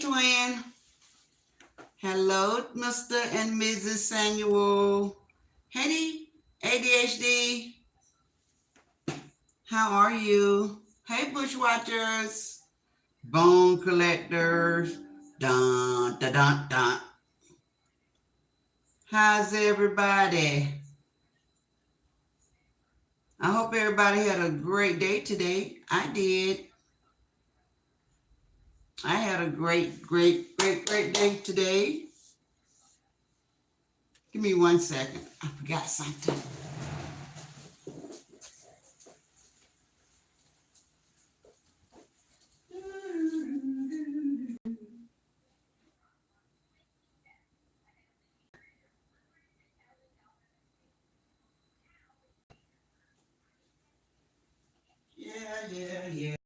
twin. Hello, Mr. and Mrs. Samuel. Hey, ADHD. How are you? Hey, bushwatchers, bone collectors. Dun, dun, dun, dun. How's everybody? I hope everybody had a great day today. I did. I had a great day today. Give me 1 second. I forgot something. Yeah. Yeah.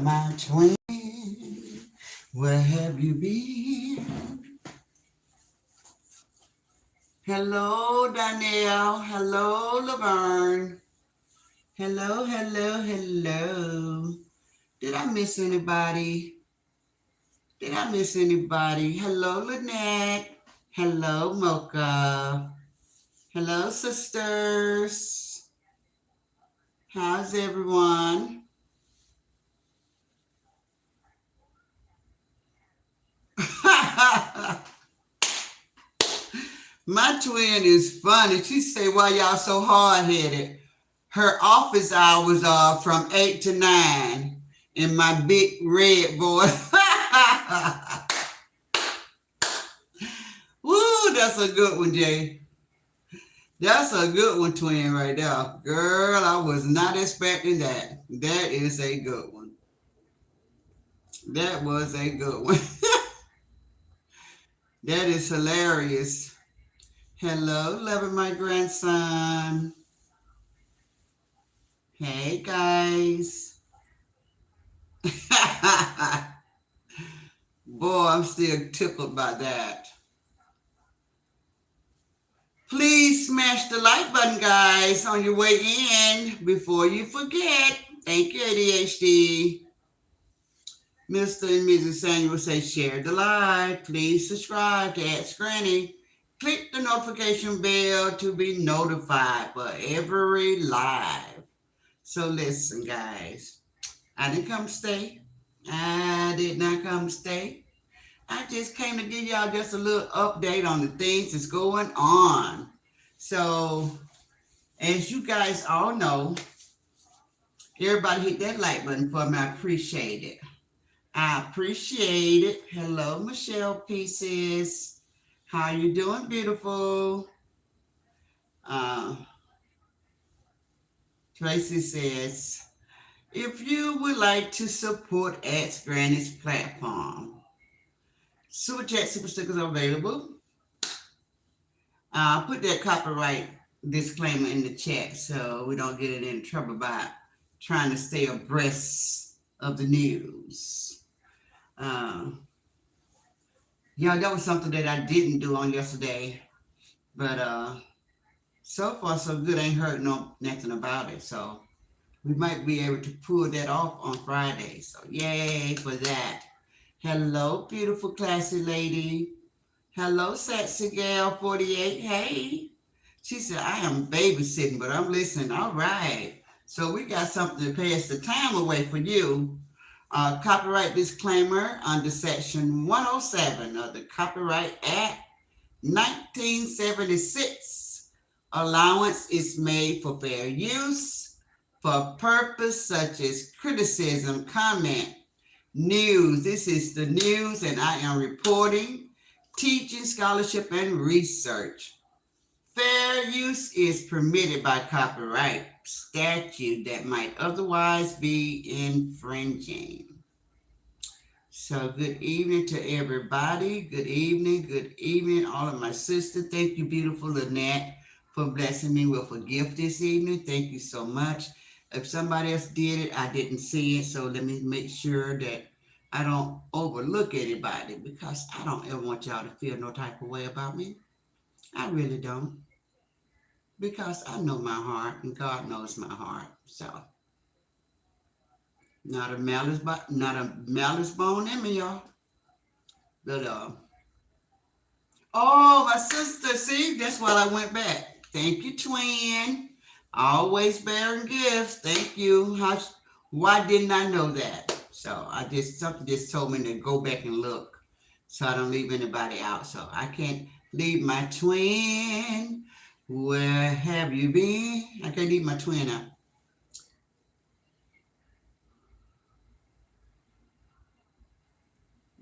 My twin, where have you been? Hello, Danielle. Hello, Laverne. Hello. Did I miss anybody? Hello, Lynette. Hello, Mocha. Hello, sisters. How's everyone? My twin is funny. She say, "Why y'all so hard-headed?" Her office hours are from 8 to 9 in my big red boy. Woo, that's a good one, Jay. That's a good one, twin, right there. Girl, I was not expecting that. That is a good one. That was a good one. That is hilarious. Hello, loving my grandson. Hey, guys. Boy, I'm still tickled by that. Please smash the like button, guys, on your way in before you forget. Thank you, ADHD. Mr. and Mrs. Samuel say share the live. Please subscribe to Ask Granny. Click the notification bell to be notified for every live. So listen, guys. I didn't come to stay. I did not come to stay. I just came to give y'all just a little update on the things that's going on. So, as you guys all know, everybody hit that like button for me. I appreciate it. Hello, Michelle Pieces. How you doing, beautiful? Uh, Tracy says, if you would like to support Ask Granny's platform, Super Chat Super Stickers are available. Put that copyright disclaimer in the chat so we don't get it in trouble by trying to stay abreast of the news. Yeah, that was something that I didn't do on yesterday, but so far so good. I ain't heard nothing about it, so we might be able to pull that off on Friday. So yay for that. Hello, beautiful, classy lady. Hello, sexy gal 48. Hey. She said, I am babysitting, but I'm listening. All right. So we got something to pass the time away for you. Copyright disclaimer under Section 107 of the Copyright Act 1976. Allowance is made for fair use for purpose such as criticism, comment, news. This is the news, and I am reporting, teaching, scholarship, and research. Fair use is permitted by copyright statute that might otherwise be infringing. So good evening to everybody. Good evening, all of my sisters. Thank you, beautiful Lynette, for blessing me with a gift this evening. Thank you so much. If somebody else did it, I didn't see it, so let me make sure that I don't overlook anybody, because I don't ever want y'all to feel no type of way about me. I really don't. because I know my heart and God knows my heart. So not a malice bone in me, y'all. But oh, my sister, see, that's why I went back. Thank you, twin. Always bearing gifts. Thank you. Why didn't I know that? So something just told me to go back and look, so I don't leave anybody out. So I can't leave my twin. Where have you been? I can't leave my twin out.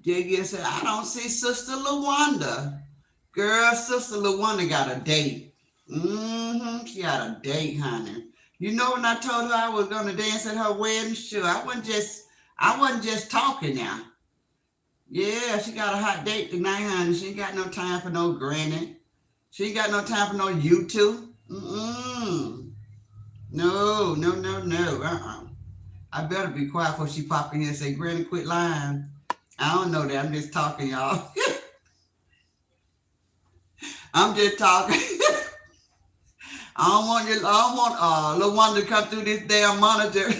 JG said, I don't see Sister LaWanda. Girl, Sister LaWanda got a date. She got a date, honey. You know when I told her I was gonna dance at her wedding? Sure, I wasn't just talking now. Yeah, she got a hot date tonight, honey. She ain't got no time for no granny. She ain't got no time for no YouTube. No, no, no, no. I better be quiet before she pop in here and say, Granny, quit lying. I don't know that. I'm just talking, y'all. I'm just talking. I don't want little one to come through this damn monitor.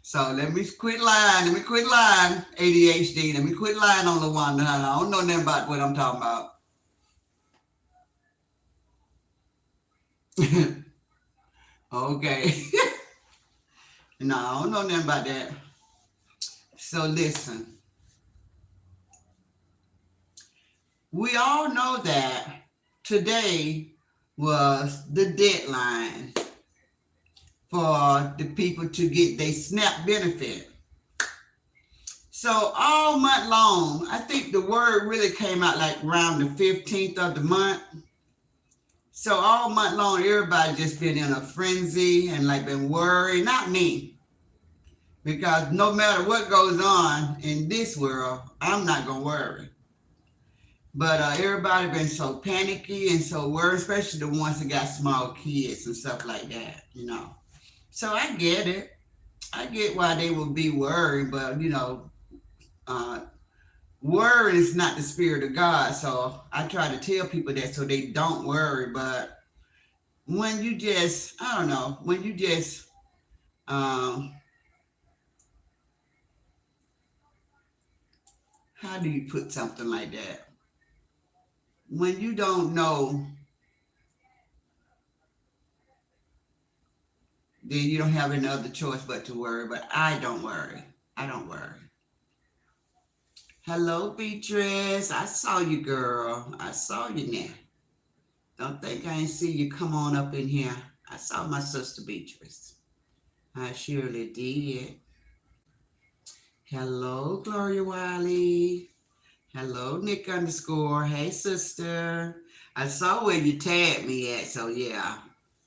So let me quit lying. Let me quit lying. ADHD. Let me quit lying on LaWanda. I don't know nothing about what I'm talking about. Okay. No, I don't know nothing about that. So listen. We all know that today was the deadline for the people to get their SNAP benefit. So all month long, I think the word really came out like around the 15th of the month. So all month long, everybody just been in a frenzy and like been worried. Not me, because no matter what goes on in this world, I'm not gonna worry. But everybody been so panicky and so worried, especially the ones that got small kids and stuff like that, you know. So I get it. I get why they would be worried, but uh, worry is not the spirit of God. So I try to tell people that so they don't worry. But when you just, I don't know, when you just, how do you put something like that? When you don't know, then you don't have any other choice but to worry. But I don't worry. I don't worry. Hello, Beatrice. I saw you, girl. I saw you now. Don't think I ain't see you come on up in here. I saw my sister Beatrice. I surely did. Hello, Gloria Wiley. Hello, Nick underscore. Hey, sister. I saw where you tagged me at, so yeah,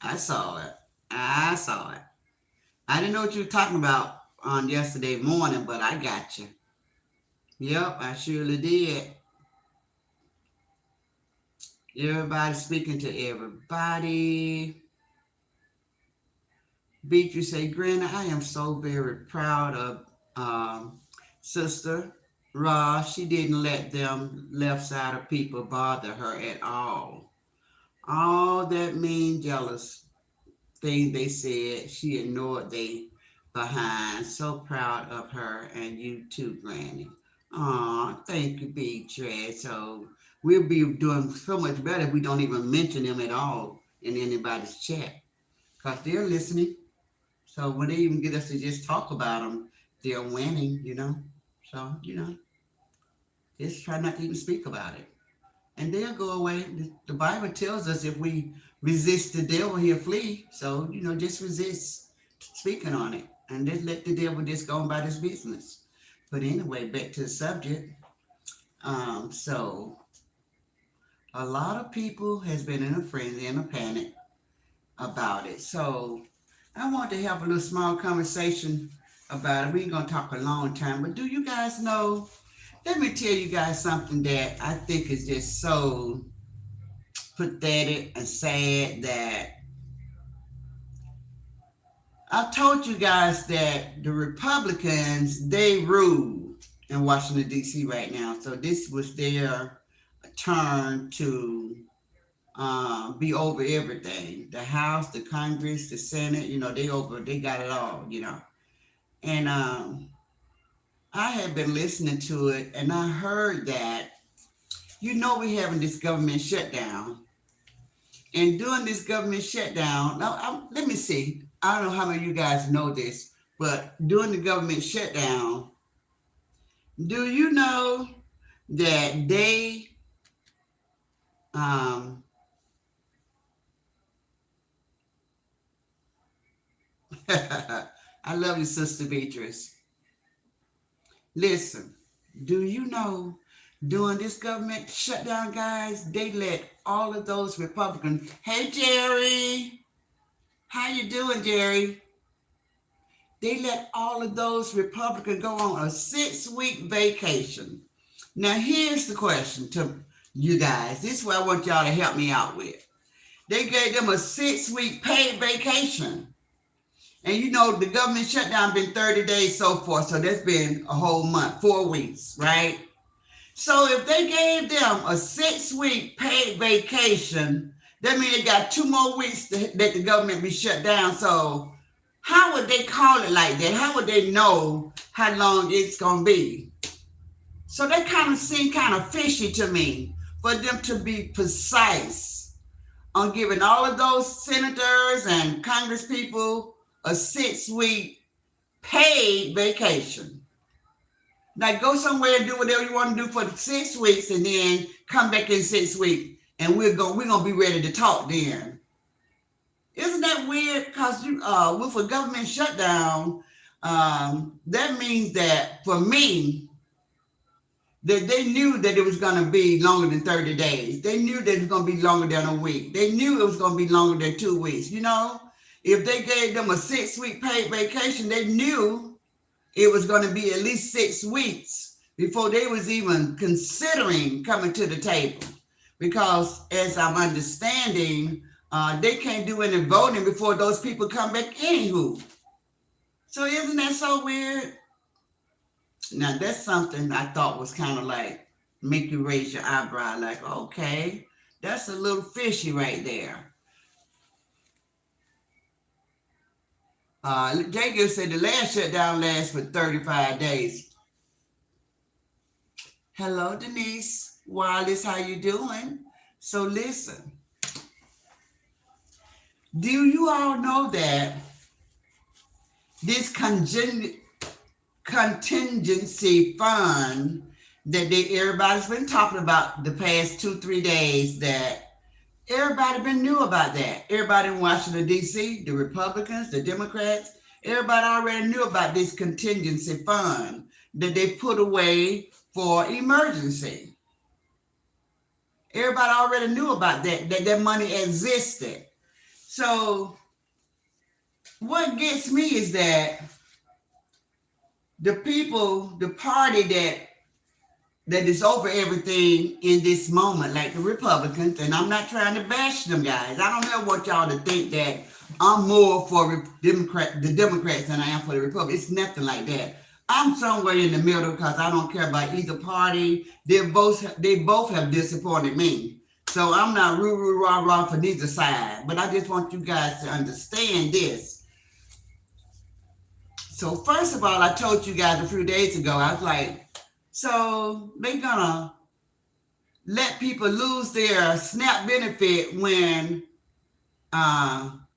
I saw it. I saw it. I didn't know what you were talking about on yesterday morning, but I got you. Yep, I surely did. Everybody speaking to everybody. Beatrice say, Granny, I am so very proud of Sister Ross. She didn't let them left side of people bother her at all. All that mean, jealous thing they said, she ignored they behind. So proud of her and you too, Granny. Aw, thank you, Beatrice. So we'll be doing so much better if we don't even mention them at all in anybody's chat because they're listening. So when they even get us to just talk about them, they're winning. So, just try not to even speak about it. And they'll go away. The Bible tells us if we resist the devil, he'll flee. So, just resist speaking on it. And just let the devil just go about his business. But anyway, back to the subject. So a lot of people has been in a frenzy and a panic about it. So I want to have a little small conversation about it. We ain't gonna talk a long time, but do you guys know? Let me tell you guys something that I think is just so pathetic and sad that I told you guys that the Republicans, they rule in Washington, D.C. right now. So this was their turn to be over everything. The House, the Congress, the Senate, they got it all, And I had been listening to it, and I heard that, we're having this government shutdown. And during this government shutdown, now let me see. I don't know how many of you guys know this, but during the government shutdown, do you know that they I love you, Sister Beatrice. Listen, do you know during this government shutdown, guys, they let all of those Republicans. Hey, Jerry, how you doing, Jerry? They let all of those Republicans go on a 6-week vacation. Now, here's the question to you guys. This is what I want y'all to help me out with. They gave them a 6-week paid vacation. And the government shutdown been 30 days so far. So that's been a whole month, 4 weeks, right? So if they gave them a 6-week paid vacation, that means they got 2 more weeks that the government be shut down. So how would they call it like that? How would they know how long it's going to be? So that kind of seemed kind of fishy to me for them to be precise on giving all of those senators and Congress people a 6-week paid vacation. Now go somewhere and do whatever you want to do for 6 weeks and then come back in 6 weeks and we're gonna be ready to talk then. Isn't that weird? Because with a government shutdown, that means that for me, that they knew that it was going to be longer than 30 days. They knew that it was going to be longer than a week. They knew it was going to be longer than 2 weeks. If they gave them a 6-week paid vacation, they knew it was going to be at least 6 weeks before they was even considering coming to the table. Because as I'm understanding, they can't do any voting before those people come back anywho. So isn't that so weird? Now that's something I thought was kind of like make you raise your eyebrow, like, okay, that's a little fishy right there. Jacob said the last shutdown lasts for 35 days. Hello, Denise Wallace, how you doing? So listen, do you all know that this contingency fund that everybody's been talking about the past 2-3 days, that everybody been knew about that? Everybody in Washington, D.C., the Republicans, the Democrats, everybody already knew about this contingency fund that they put away for emergency. Everybody already knew about that money existed. So what gets me is that the party that is over everything in this moment, like the Republicans, and I'm not trying to bash them guys. I don't ever want y'all to think that I'm more for the Democrats than I am for the Republicans. It's nothing like that. I'm somewhere in the middle because I don't care about either party. They both have disappointed me. So I'm not rah for neither side. But I just want you guys to understand this. So first of all, I told you guys a few days ago, I was like, so they're gonna let people lose their SNAP benefit when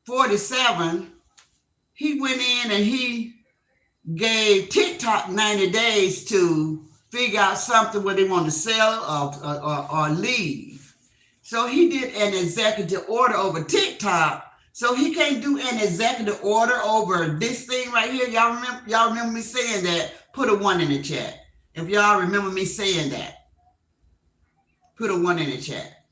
47, he went in and he gave TikTok 90 days to figure out something where they want to sell or leave. So he did an executive order over TikTok. So he can't do an executive order over this thing right here. Y'all remember me saying that? Put a 1 in the chat. If y'all remember me saying that, put a 1 in the chat.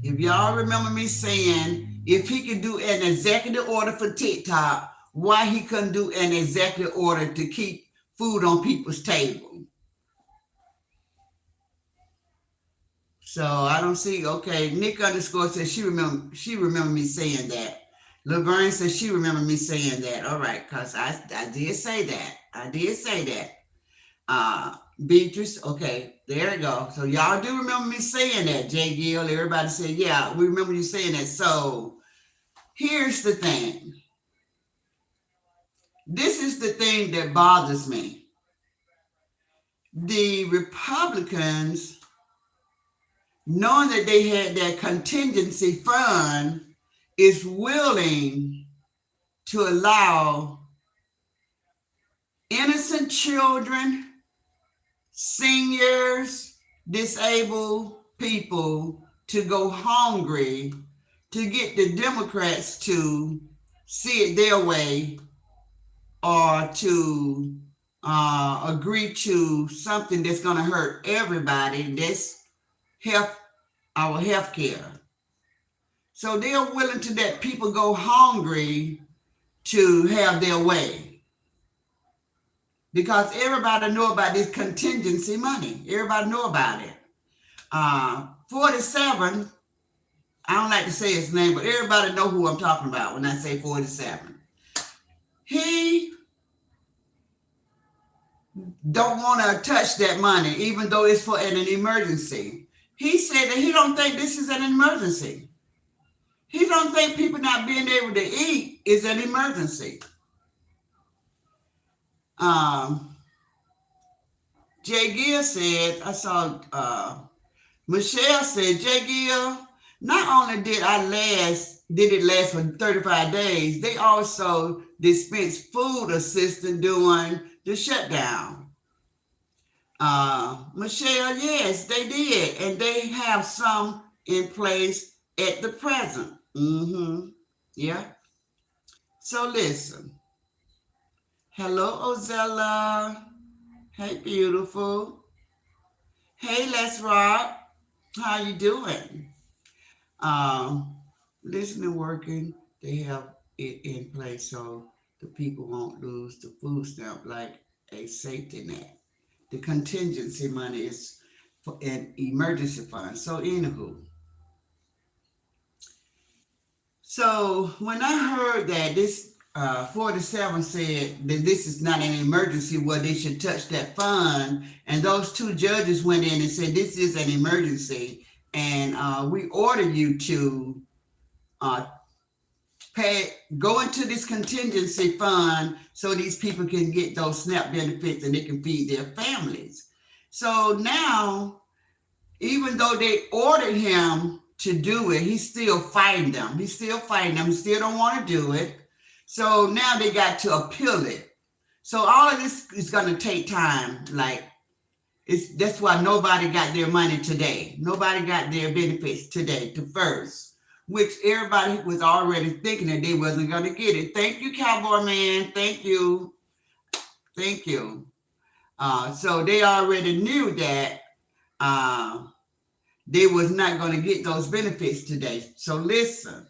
If y'all remember me saying, if he could do an executive order for TikTok, why he couldn't do an executive order to keep food on people's table? So I don't see. Okay, Nick _says she remember me saying that. Laverne says she remember me saying that. All right, because I did say that. I did say that. Beatrice, okay, there you go. So y'all do remember me saying that, Jay Gill. Everybody said, yeah, we remember you saying that. So here's the thing. This is the thing that bothers me. The Republicans, knowing that they had that contingency fund, is willing to allow innocent children, seniors, disabled people to go hungry to get the Democrats to see it their way or to agree to something that's going to hurt everybody. That's our health care. So they're willing to let people go hungry to have their way. Because everybody know about this contingency money. Everybody know about it. 47, I don't like to say his name, but everybody know who I'm talking about when I say 47. He don't want to touch that money, even though it's for an emergency. He said that he don't think this is an emergency. He don't think people not being able to eat is an emergency. Jay Gill said, I saw Michelle said, Jay Gill, not only did it last for 35 days, they also dispensed food assistance during the shutdown. Michelle, yes, they did. And they have some in place at the present. Yeah. So listen. Hello, Ozella. Hey, beautiful. Hey, Les Rock. How you doing? Listening, working, they have it in place so the people won't lose the food stamp like a safety net. The contingency money is for an emergency fund. So anywho, so when I heard that this 47 said that this is not an emergency where they should touch that fund, and those two judges went in and said this is an emergency, and we order you to go into this contingency fund so these people can get those SNAP benefits and they can feed their families. So now, even though they ordered him to do it, he's still fighting them. He still don't want to do it. So now they got to appeal it. So all of this is going to take time. That's why nobody got their money today. Nobody got their benefits today to first, which everybody was already thinking that they wasn't going to get it. Thank you, Cowboy Man. Thank you. So they already knew that they was not going to get those benefits today. So listen.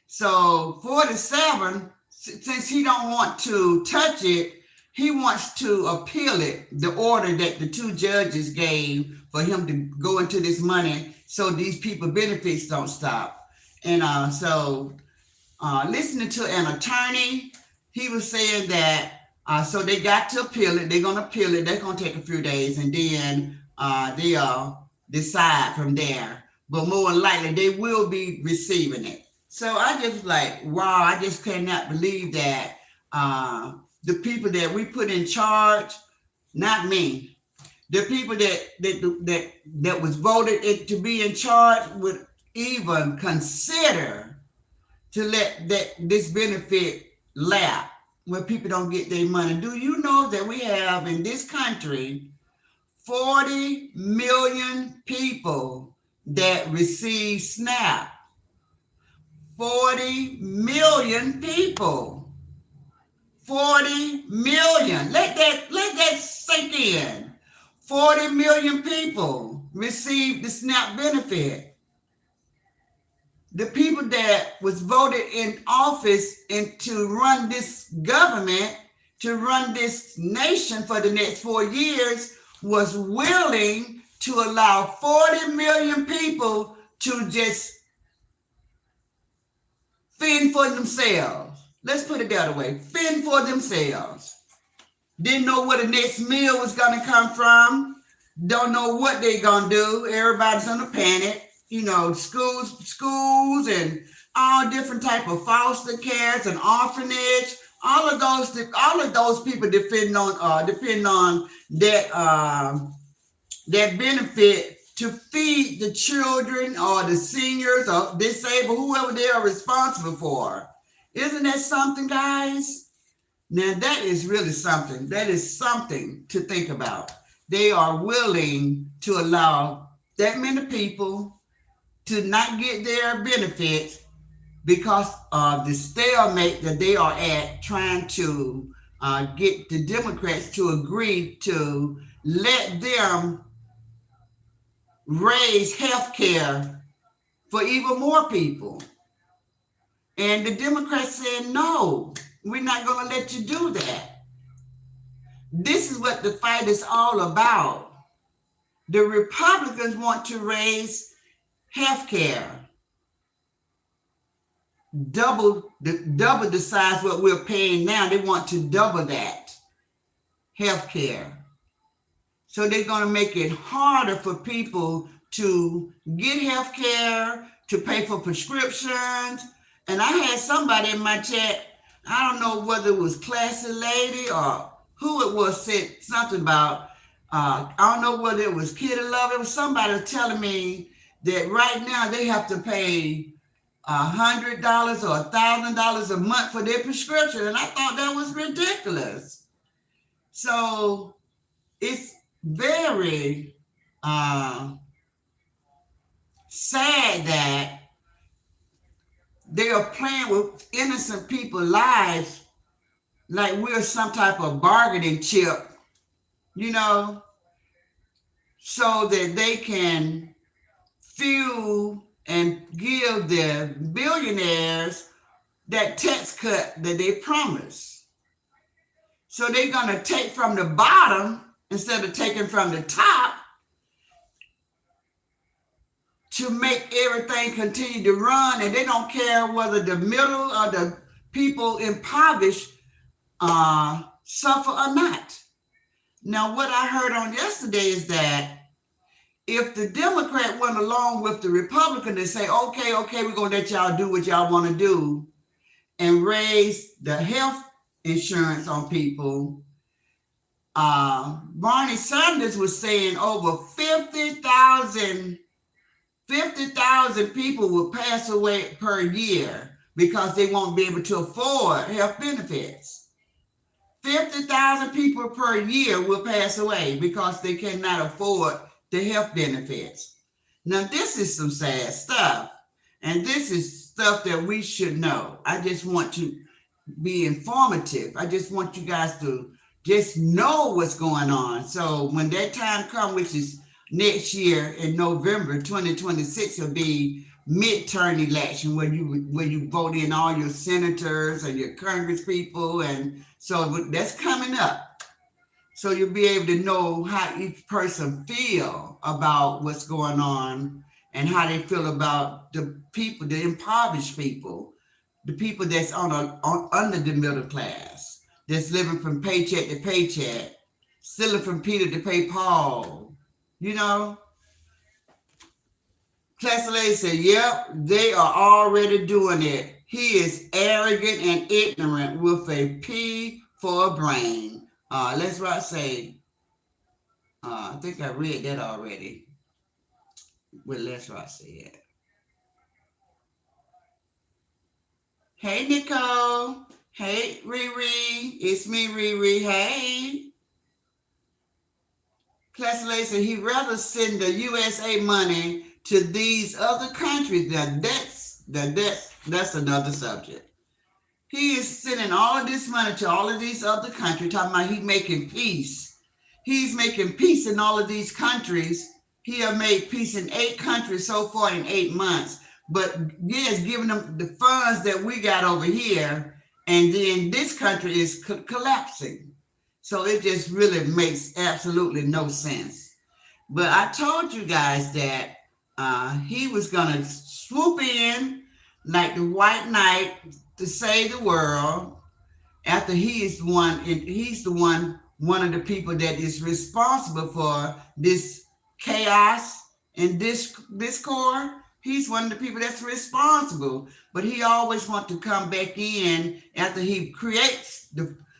So 47, since he don't want to touch it, he wants to appeal it, the order that the two judges gave for him to go into this money so these people benefits don't stop. And listening to an attorney, he was saying that so they got to appeal it. They're going to appeal it. They're going to take a few days, and then they'll decide from there. But more than likely, they will be receiving it. So I just wow, I just cannot believe that the people that we put in charge, not me, the people that was voted to be in charge would even consider to let this benefit lapse when people don't get their money. Do you know that we have in this country 40 million people that receive SNAP? 40 million people. 40 million. Let that sink in. 40 million people receive the SNAP benefit. The people that was voted in office and to run this government, to run this nation for the next 4 years, was willing to allow 40 million people to just fend for themselves. Let's put it that way. Fend for themselves. Didn't know where the next meal was going to come from. Don't know what they're going to do. Everybody's on the panic. You know, schools and all different type of foster cares and orphanage. All of those people depend on that benefit to feed the children or the seniors or disabled, whoever they are responsible for. Isn't that something, guys? Now that is really something. That is something to think about. They are willing to allow that many people to not get their benefits because of the stalemate that they are at, trying to get the Democrats to agree to let them raise health care for even more people. And the Democrats said, no, we're not going to let you do that. This is what the fight is all about. The Republicans want to raise health care, double the size what we're paying now. They want to double that health care. So they're going to make it harder for people to get health care, to pay for prescriptions. And I had somebody in my chat, I don't know whether it was Classy Lady or who it was, said something about, I don't know whether it was Kitty Love. It was somebody telling me that right now they have to pay $100 or $1,000 a month for their prescription. And I thought that was ridiculous. So it's very sad that they are playing with innocent people's lives like we're some type of bargaining chip, you know, so that they can fuel and give the billionaires that tax cut that they promised. So they're going to take from the bottom instead of taking from the top to make everything continue to run, and they don't care whether the middle or the people impoverished suffer or not. Now, what I heard on yesterday is that if the Democrat went along with the Republican and say, okay, we're going to let y'all do what y'all want to do and raise the health insurance on people, Bernie Sanders was saying over 50,000 people will pass away per year because they won't be able to afford health benefits. 50,000 people per year will pass away because they cannot afford the health benefits. Now, this is some sad stuff, and this is stuff that we should know. I just want to be informative. I just want you guys to just know what's going on. So when that time comes, which is next year in November 2026, will be midterm election where you vote in all your senators and your Congress people, and so that's coming up. So you'll be able to know how each person feel about what's going on and how they feel about the people, the impoverished people, the people that's under the middle class, that's living from paycheck to paycheck, stealing from Peter to pay Paul. You know, Class Lady said, yep, they are already doing it. He is arrogant and ignorant with a P for a brain. Let's say, I think I read that already. What Les Rock said. Hey, Nicole. Hey, Riri. It's me, Riri. Hey. Class Lady said he'd rather send the USA money to these other countries. Now that's another subject. He is sending all of this money to all of these other countries, talking about he's making peace. He's making peace in all of these countries. He has made peace in 8 countries so far in 8 months. But yes, giving them the funds that we got over here, and then this country is collapsing. So it just really makes absolutely no sense. But I told you guys that he was going to swoop in like the white knight to save the world after he's the one one of the people that is responsible for this chaos and this discord. He's one of the people that's responsible, but he always wants to come back in after he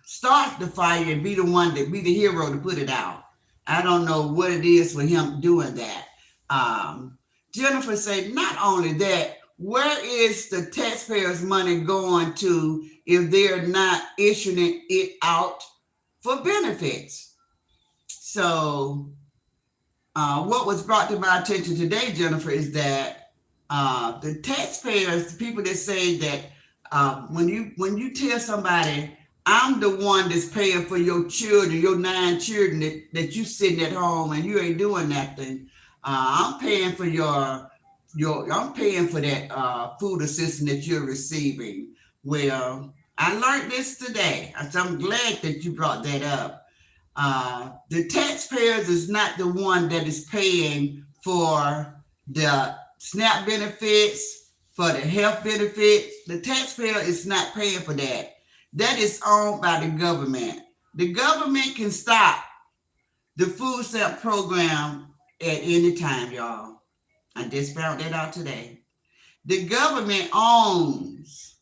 starts the fire and be the one that be the hero to put it out. I don't know what it is with him doing that. Jennifer said, not only that, where is the taxpayers' money going to if they're not issuing it out for benefits? So what was brought to my attention today, Jennifer, is that the taxpayers, the people that say that when you tell somebody, I'm the one that's paying for your children, your 9 children that you sitting at home and you ain't doing nothing. I'm paying for I'm paying for that food assistance that you're receiving. Well, I learned this today, so I'm glad that you brought that up. The taxpayers is not the one that is paying for the SNAP benefits, for the health benefits. The taxpayer is not paying for that. That is owned by the government. The government can stop the food stamp program at any time, y'all. I just found that out today. The government owns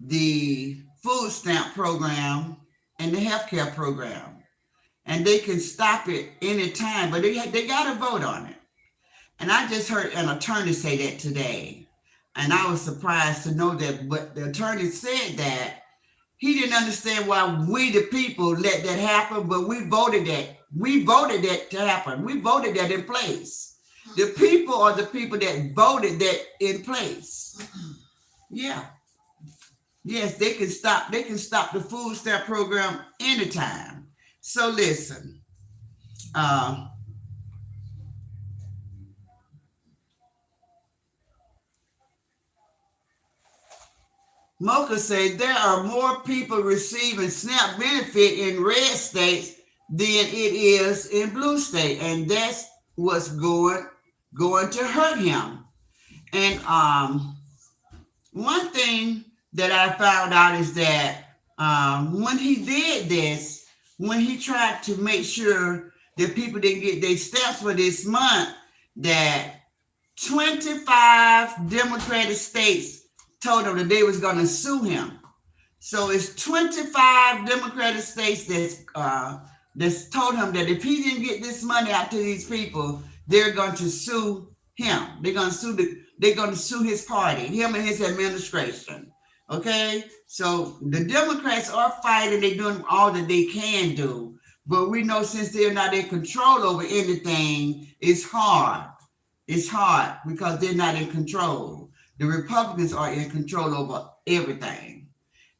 the food stamp program and the healthcare program, and they can stop it anytime, but they got to vote on it. And I just heard an attorney say that today, and I was surprised to know that. But the attorney said that he didn't understand why we, the people, let that happen, but we voted that. We voted that to happen. We voted that in place. The people are the people that voted that in place. Yeah. Yes, they can stop the food stamp program anytime. So listen. Mocha said there are more people receiving SNAP benefit in red states than it is in blue state, and that's what's going to hurt him. And one thing that I found out is that when he did this, when he tried to make sure that people didn't get their stamps for this month, that 25 Democratic states told him that they was going to sue him. So it's 25 Democratic states that's told him that if he didn't get this money out to these people, they're going to sue him. They're going to sue his party, him and his administration. Okay, so the Democrats are fighting. They're doing all that they can do, but we know since they're not in control over anything, it's hard. It's hard because they're not in control. The Republicans are in control over everything,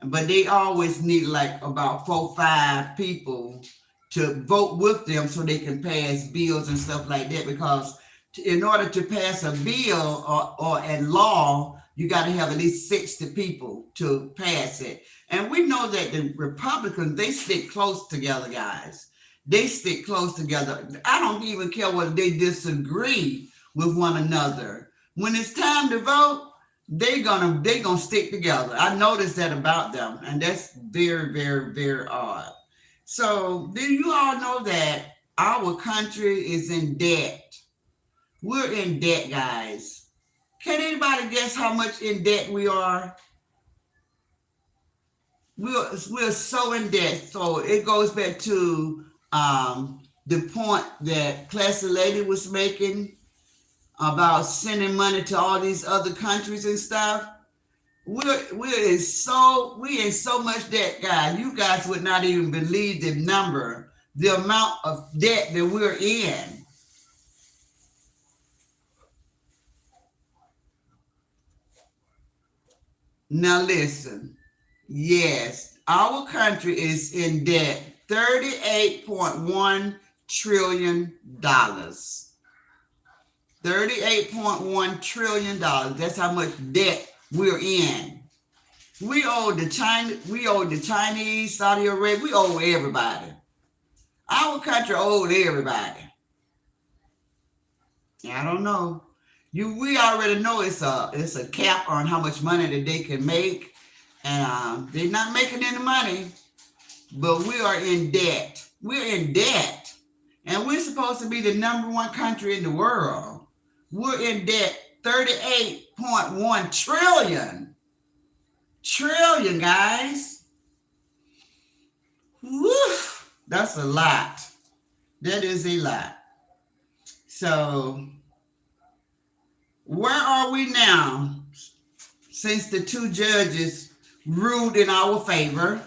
but they always need like about 4 or 5 people to vote with them so they can pass bills and stuff like that. Because in order to pass a bill or a law, you got to have at least 60 people to pass it. And we know that the Republicans, they stick close together, guys. They stick close together. I don't even care whether they disagree with one another. When it's time to vote, they gonna stick together. I noticed that about them, and that's very, very, very odd. So do you all know that our country is in debt? We're in debt, guys. Can anybody guess how much in debt we are? We're so in debt. So it goes back to the point that Classy Lady was making about sending money to all these other countries and stuff. We're in so much debt, guys. You guys would not even believe the amount of debt that we're in. Now listen, yes, our country is in debt, $38.1 trillion. $38.1 trillion. That's how much debt we're in. We owe the Chinese, Saudi Arabia, we owe everybody. Our country owed everybody. I don't know. We already know it's a cap on how much money that they can make, and they're not making any money. but we are in debt. We're in debt. And we're supposed to be the number one country in the world. We're in debt 38.1 trillion. Trillion, guys. Woo! That's a lot. That is a lot. So, where are we now? Since the two judges ruled in our favor.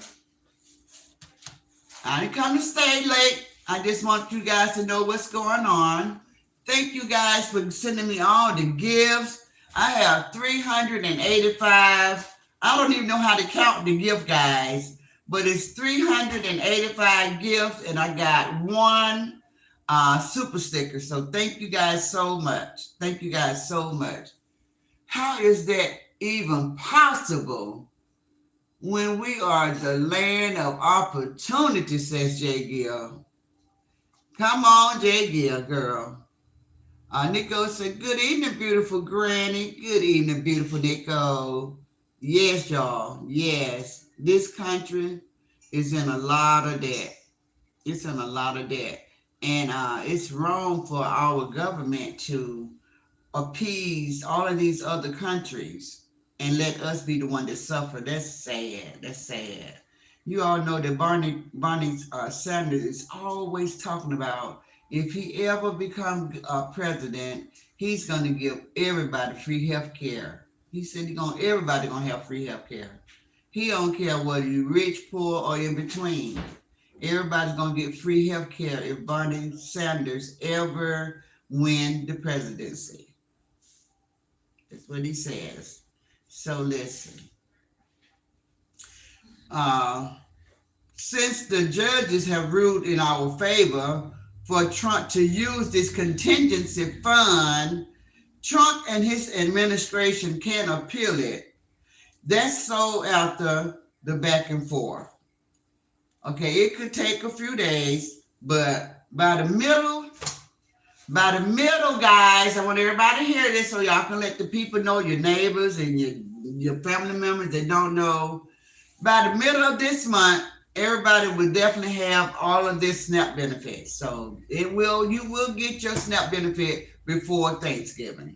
I didn't come to stay late. I just want you guys to know what's going on. Thank you guys for sending me all the gifts. I have 385. I don't even know how to count the gift, guys, but it's 385 gifts, and I got one super sticker. So thank you guys so much. Thank you guys so much. How is that even possible when we are the land of opportunity, says J. Gill? Come on, J. Gill, girl. Nico said, good evening, beautiful granny. Good evening, beautiful Nico. Yes, y'all. Yes. This country is in a lot of debt. It's in a lot of debt. And it's wrong for our government to appease all of these other countries and let us be the one that suffer. That's sad. That's sad. You all know that Bernie Sanders is always talking about if he ever becomes president, he's going to give everybody free health care. He said everybody going to have free health care. He don't care whether you're rich, poor, or in between. Everybody's going to get free health care if Bernie Sanders ever win the presidency. That's what he says. So listen. Since the judges have ruled in our favor for Trump to use this contingency fund, Trump and his administration can appeal it. That's so after the back and forth. Okay, it could take a few days, but by the middle, guys, I want everybody to hear this so y'all can let the people know, your neighbors and your family members that don't know. By the middle of this month, everybody will definitely have all of this SNAP benefits. So you will get your SNAP benefit before Thanksgiving.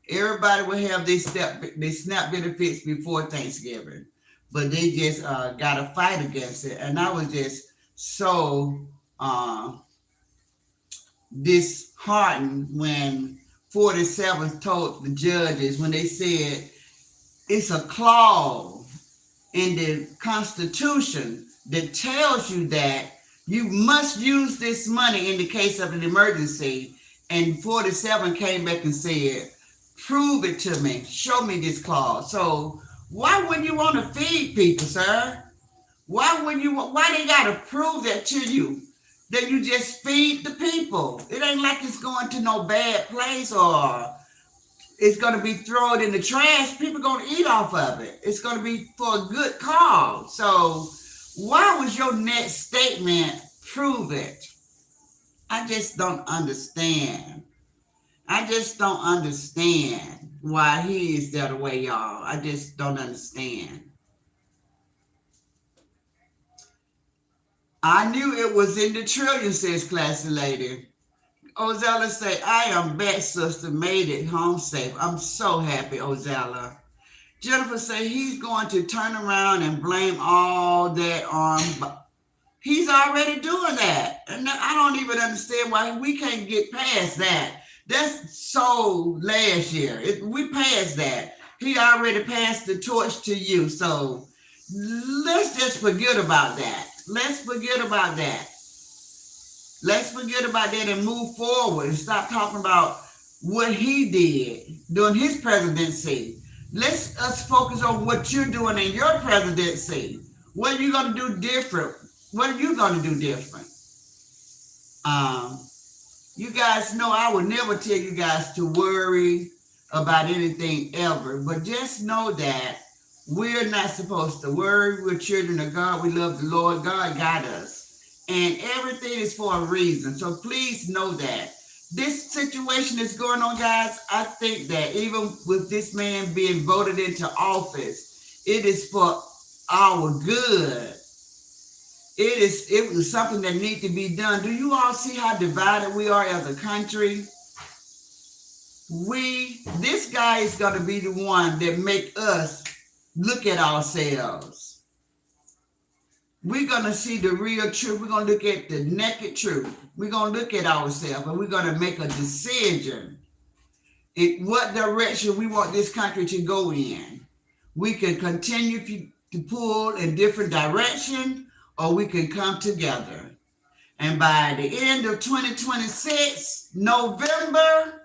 Everybody will have these SNAP benefits before Thanksgiving. But they just got to fight against it. And I was just so disheartened when 47 told the judges, when they said it's a clause in the Constitution that tells you that you must use this money in the case of an emergency. And 47 came back and said, prove it to me. Show me this clause. So why wouldn't you want to feed people, sir? Why they got to prove that to you? That you just feed the people. It ain't like it's going to no bad place or it's going to be thrown in the trash. People going to eat off of it. It's going to be for a good cause. So why was your next statement prove it? I just don't understand. I just don't understand why he is that way, y'all. I just don't understand. I knew it was in the trillion, says Classy Lady. Ozella say, I am back, sister. Made it home safe. I'm so happy, Ozella. Jennifer say, he's going to turn around and blame all that on... He's already doing that. And I don't even understand why we can't get past that. That's so last year. We passed that. He already passed the torch to you. So let's just forget about that. Let's forget about that. Let's forget about that and move forward and stop talking about what he did during his presidency. Let's us focus on what you're doing in your presidency. What are you going to do different? What are you going to do different? You guys know I would never tell you guys to worry about anything ever, but just know that we're not supposed to worry. We're children of God. We love the Lord. God got us. And everything is for a reason. So please know that. This situation that's going on, guys, I think that even with this man being voted into office, it is for our good. it was something that needs to be done. Do you all see how divided we are as a country? This guy is going to be the one that make us look at ourselves. We're going to see the real truth. We're going to look at the naked truth. We're going to look at ourselves and we're going to make a decision in what direction we want this country to go in. We can continue to pull in different directions, or we can come together. And by the end of 2026, November,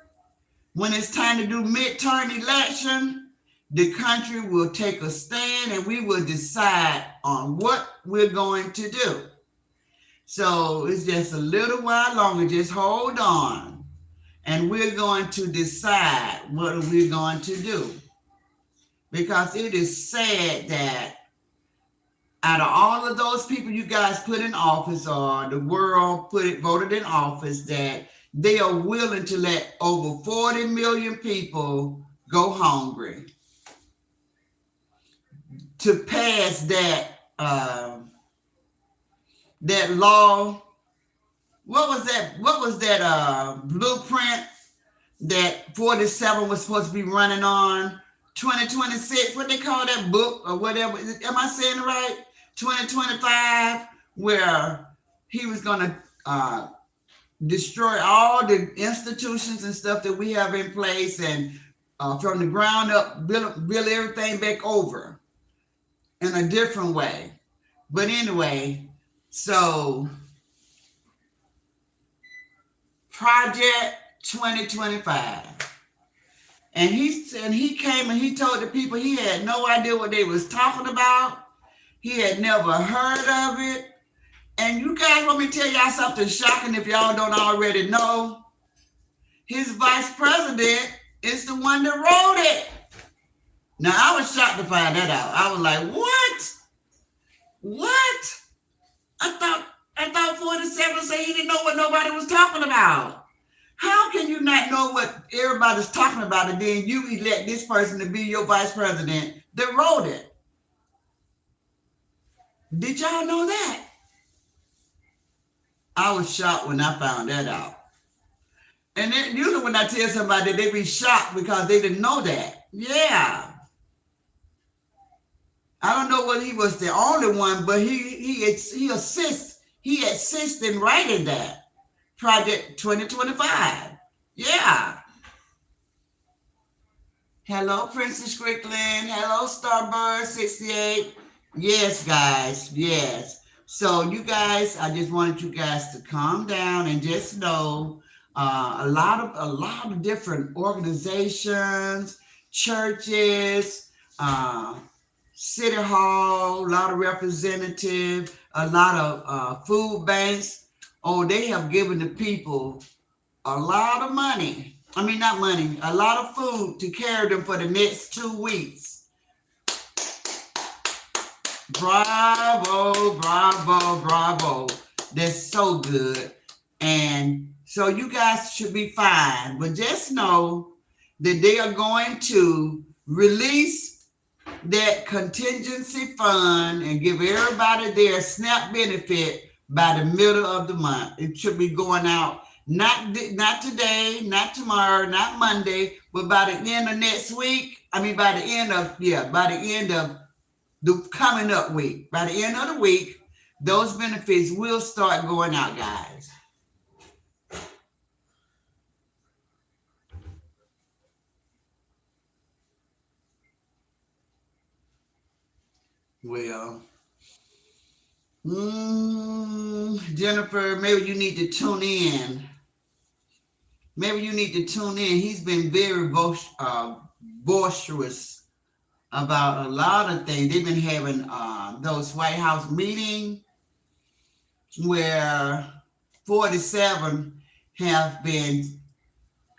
when it's time to do midterm election, the country will take a stand and we will decide on what we're going to do. So it's just a little while longer. Just hold on. And we're going to decide what we're going to do. Because it is sad that out of all of those people you guys put in office, or the world voted in office, that they are willing to let over 40 million people go hungry. To pass that that law, what was that blueprint that 47 was supposed to be running on? 2026, what they call that book or whatever. Am I saying it right? 2025, where he was going to destroy all the institutions and stuff that we have in place, and from the ground up, build everything back over in a different way. But anyway, so Project 2025. And he came and he told the people he had no idea what they was talking about. He had never heard of it. And you guys want me to tell y'all something shocking if y'all don't already know? His vice president is the one that wrote it. Now, I was shocked to find that out. I was like, what? What? I thought 47 said he didn't know what nobody was talking about. How can you not know what everybody's talking about, and then you elect this person to be your vice president that wrote it? Did y'all know that? I was shocked when I found that out. And then usually when I tell somebody, they be shocked because they didn't know that. Yeah. I don't know whether he was the only one, but he assists in writing that. Project 2025. Yeah. Hello, Princess Strickland. Hello, Starbird 68. Yes, guys. Yes. So you guys, I just wanted you guys to calm down and just know a lot of different organizations, churches, city hall, a lot of representatives, a lot of food banks. Oh, they have given the people a lot of money. I mean, not money, a lot of food to carry them for the next 2 weeks. Bravo, bravo, bravo. That's so good. And so you guys should be fine. But just know that they are going to release that contingency fund and give everybody their SNAP benefit by the middle of the month. It should be going out not today, not tomorrow, not Monday, but by the end of next week. I mean, by the end of the coming up week. By the end of the week, those benefits will start going out, guys. Well, Jennifer, maybe you need to tune in. He's been very boisterous about a lot of things. They've been having those White House meetings where 47 have been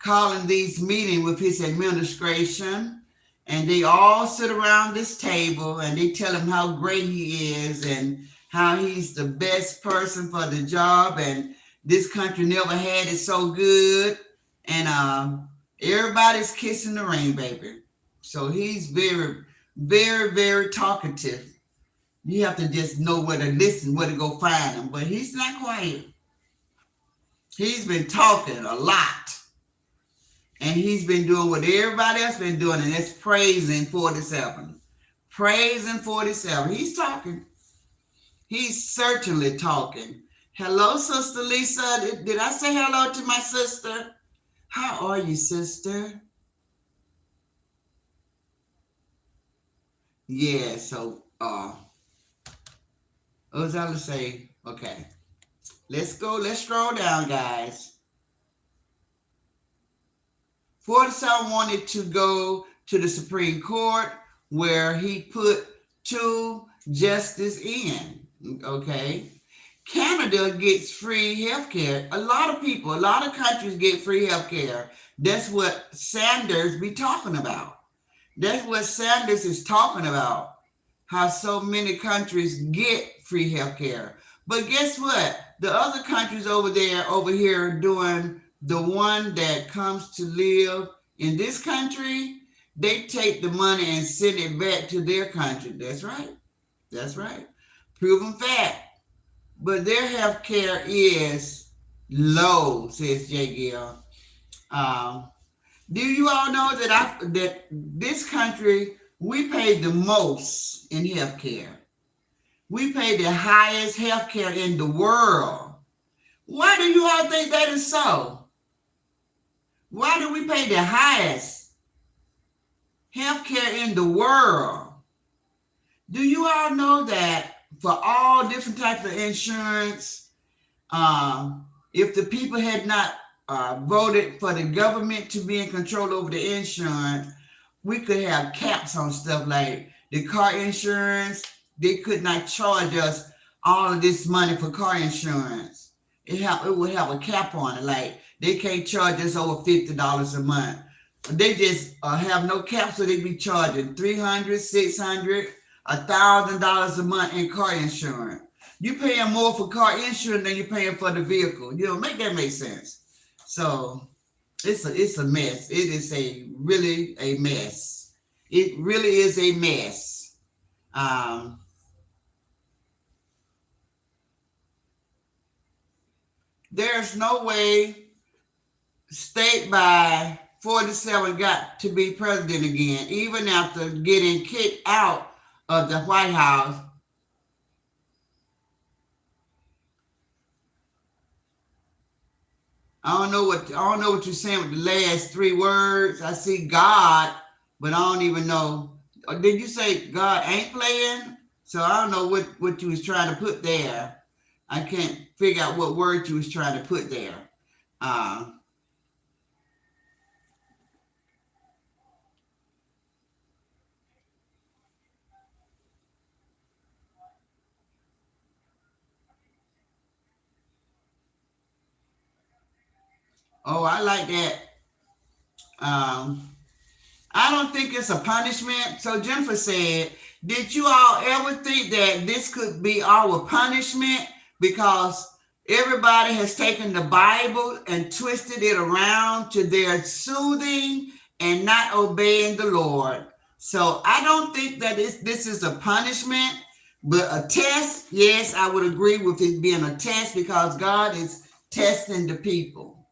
calling these meetings with his administration, and they all sit around this table and they tell him how great he is and how he's the best person for the job, and this country never had it so good, and everybody's kissing the ring, baby. So he's very, very, very talkative. You have to just know where to listen, where to go find him. But he's not quiet. He's been talking a lot. And he's been doing what everybody else been doing, and that's praising 47. Praising 47. He's talking. He's certainly talking. Hello, Sister Lisa. Did I say hello to my sister? How are you, sister? Yeah, so what was I to say? Okay. Let's go. Let's scroll down, guys. 47 wanted to go to the Supreme Court where he put 2 justices in. Okay. Canada gets free health care. A lot of people, a lot of countries get free health care. That's what Sanders be talking about. That's what Sanders is talking about. How so many countries get free health care. But guess what? The other countries over here doing the one that comes to live in this country, they take the money and send it back to their country. That's right. That's right. Proven fact. But their health care is low, says J. Gill. Do you all know that this country, we pay the most in health care? We pay the highest health care in the world. Why do you all think that is so? Why do we pay the highest health care in the world? Do you all know that for all different types of insurance, if the people had not voted for the government to be in control over the insurance, we could have caps on stuff like the car insurance. They could not charge us all of this money for car insurance. It would have a cap on it. Like they can't charge us over $50 a month. They just have no cap, so they be charging $300, $600, $1,000 a month in car insurance. You're paying more for car insurance than you're paying for the vehicle. You know, make that make sense. So it's a mess. It is really a mess. It really is a mess. There's no way state by 47 got to be president again, even after getting kicked out of the White House. I don't know what you're saying with the last 3 words. I see God, but I don't even know. Did you say God ain't playing? So I don't know what you was trying to put there. I can't figure out what word you was trying to put there. Oh, I like that. I don't think it's a punishment. So Jennifer said, did you all ever think that this could be our punishment? Because everybody has taken the Bible and twisted it around to their soothing and not obeying the Lord. So I don't think that this is a punishment, but a test. Yes, I would agree with it being a test because God is testing the people.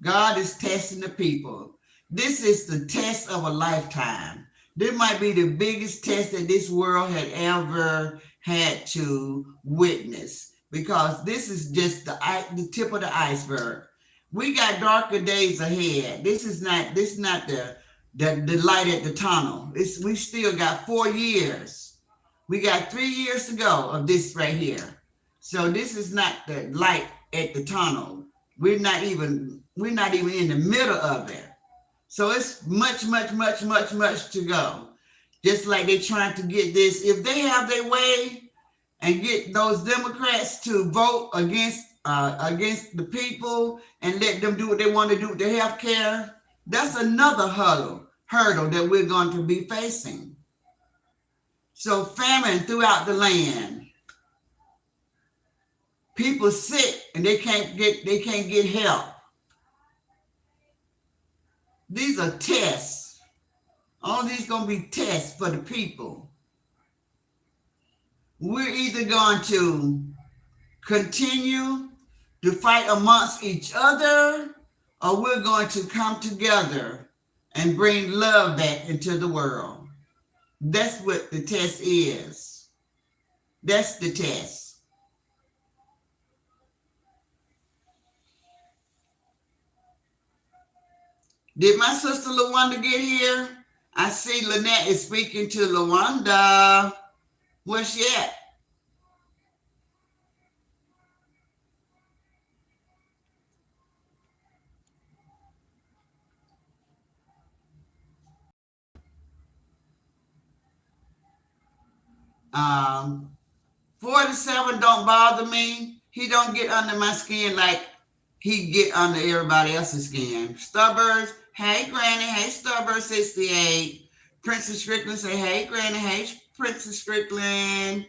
God is testing the people. This is the test of a lifetime. This might be the biggest test that this world had ever had to witness, because this is just the tip of the iceberg. We got darker days ahead. This is not the light at the tunnel. We still got 4 years. We got 3 years to go of this right here. So this is not the light at the tunnel. We're not even in the middle of it. So it's much to go. Just like they're trying to get this. If they have their way and get those Democrats to vote against the people and let them do what they want to do with the health care, that's another hurdle that we're going to be facing. So famine throughout the land. People sick and they can't get help. These are tests. All these gonna be tests for the people. we're either going to continue to fight amongst each other, or we're going to come together and bring love back into the world. That's what the test is. That's the test. Did my sister LaWanda get here? I see Lynette is speaking to LaWanda. Where's she at? Um, 47 don't bother me. He don't get under my skin like he get under everybody else's skin. Stubbers, hey Granny, hey Stubbers 68. Princess Strickland say, hey Granny, hey Princess Strickland.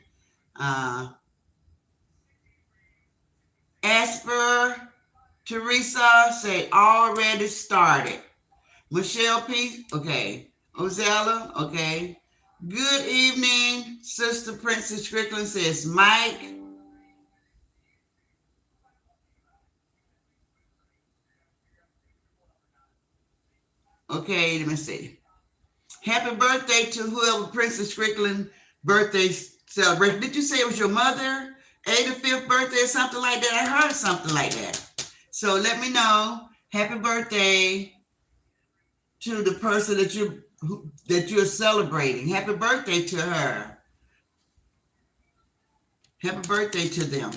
Asper, Teresa say already started. Michelle P, okay. Ozella, okay. Good evening, Sister Princess Strickland says Mike. Okay, let me see. Happy birthday to whoever Princess Strickland birthday celebration. Did you say it was your mother? 85th birthday or something like that? I heard something like that. So let me know. Happy birthday to the person that you're celebrating. Happy birthday to her. Happy birthday to them.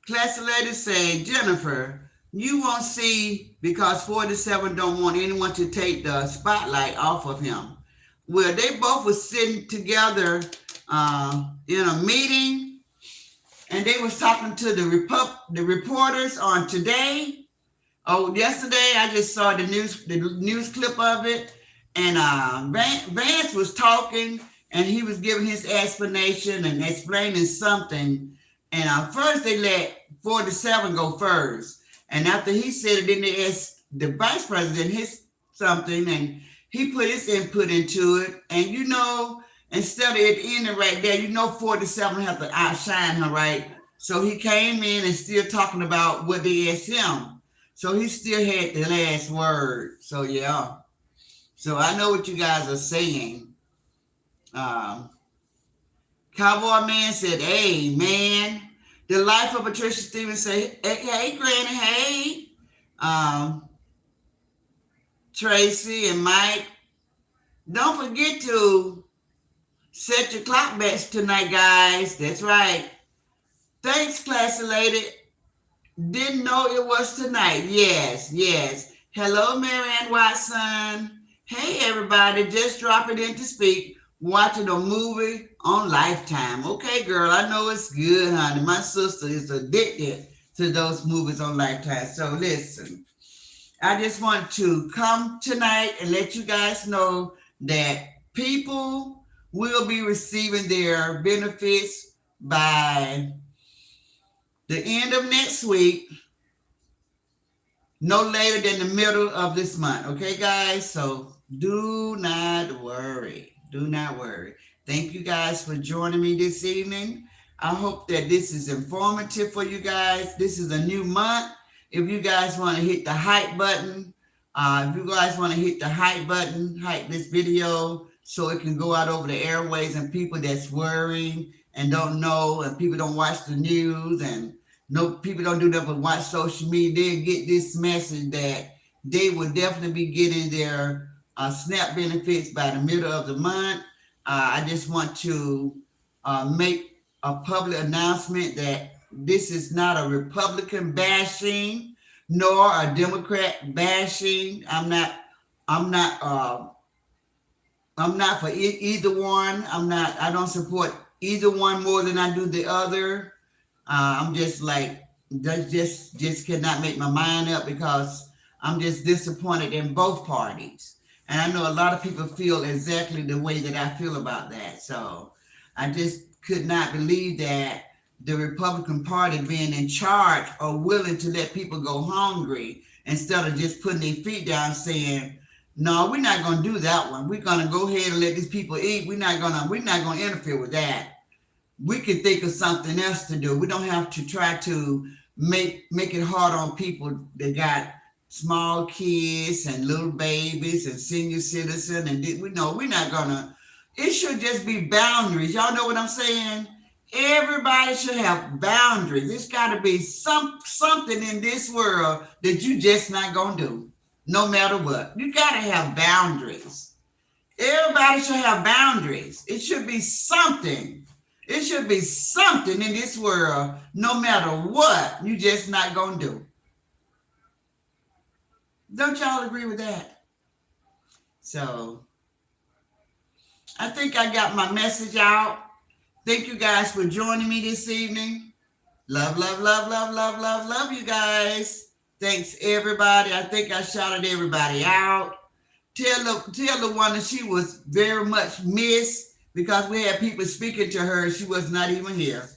Classy ladies say, Jennifer, you won't see because 47 don't want anyone to take the spotlight off of him. Well, they both were sitting together in a meeting, and they was talking to the reporters on today. Oh, yesterday I just saw the news clip of it, and Vance was talking, and he was giving his explanation and explaining something. And first they let 47 go first. And after he said it, then they asked the vice president his something, and he put his input into it. And instead of it ending right there, 47 have to outshine her, right? So he came in and still talking about what they asked him. So he still had the last word. So yeah. So I know what you guys are saying. Cowboy Man said, hey, man. The life of Patricia Stevens say, hey, Granny, hey. Tracy and Mike. Don't forget to set your clock back tonight, guys. That's right. Thanks, classy lady. Didn't know it was tonight. Yes. Hello, Marianne Watson. Hey, everybody. Just dropping in to speak. Watching a movie on Lifetime. Okay, girl, I know it's good, honey. My sister is addicted to those movies on Lifetime. So listen, I just want to come tonight and let you guys know that people will be receiving their benefits by the end of next week, no later than the middle of this month. Okay, guys? So do not worry. Do not worry. Thank you guys for joining me this evening. I hope that this is informative for you guys. This is a new month. If you guys want to hit the hype button, hype this video so it can go out over the airways, and people that's worrying and don't know, and people don't watch the news, and people don't do that but watch social media, they'll get this message that they will definitely be getting their SNAP benefits by the middle of the month. I just want to make a public announcement that this is not a Republican bashing nor a Democrat bashing. I'm not for either one. I don't support either one more than I do the other. I'm just like, just cannot make my mind up because I'm just disappointed in both parties. And I know a lot of people feel exactly the way that I feel about that. So I just could not believe that the Republican Party being in charge are willing to let people go hungry instead of just putting their feet down saying, no, we're not going to do that one. We're going to go ahead and let these people eat. We're not going to interfere with that. We can think of something else to do. We don't have to try to make it hard on people that got small kids and little babies and senior citizens. And we know we're not gonna. It should just be boundaries. Y'all know what I'm saying? Everybody should have boundaries. It's got to be something in this world that you just not gonna do, no matter what. You got to have boundaries. Everybody should have boundaries. It should be something. It should be something in this world, no matter what, you just not gonna do. Don't y'all agree with that? So I think I got my message out. Thank you guys for joining me this evening. Love, love, love, love, love, love, love you guys. Thanks everybody. I think I shouted everybody out. Tell the one that she was very much missed because we had people speaking to her. She was not even here.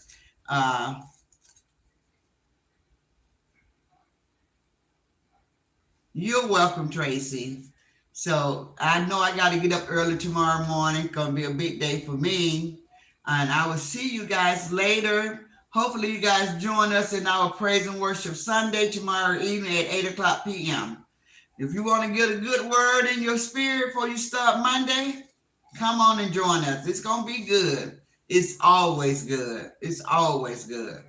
You're welcome, Tracy. So I know I got to get up early tomorrow morning. It's going to be a big day for me. And I will see you guys later. Hopefully you guys join us in our praise and worship Sunday tomorrow evening at 8 o'clock p.m. If you want to get a good word in your spirit before you start Monday, come on and join us. It's going to be good. It's always good. It's always good.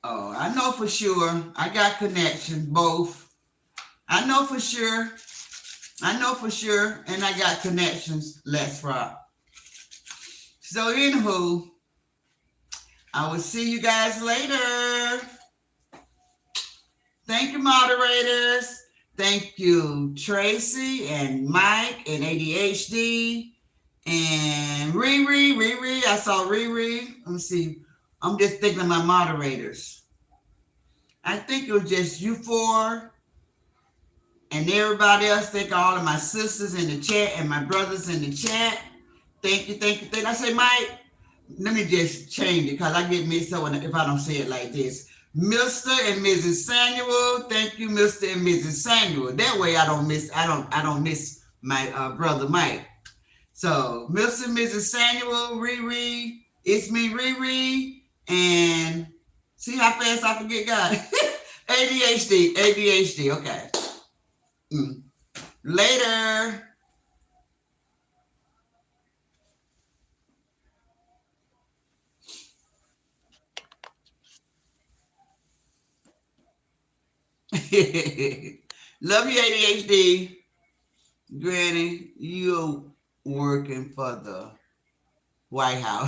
Oh, I know for sure. I got connections, both. I know for sure. I know for sure. And I got connections, Les Rock. So, anywho, I will see you guys later. Thank you, moderators. Thank you, Tracy and Mike and ADHD and Riri. I saw Riri. Let me see. I'm just thinking of my moderators. I think it was just you four and everybody else. Thank all of my sisters in the chat and my brothers in the chat. Thank you. I say, Mike, let me just change it because I get mixed up if I don't say it like this. Mr. and Mrs. Samuel, thank you, Mr. and Mrs. Samuel. That way I don't miss my brother Mike. So Mr. and Mrs. Samuel, Riri, it's me, Riri, and see how fast I forget God. ADHD, okay. Later. Love you, ADHD. Granny, you're working for the White House.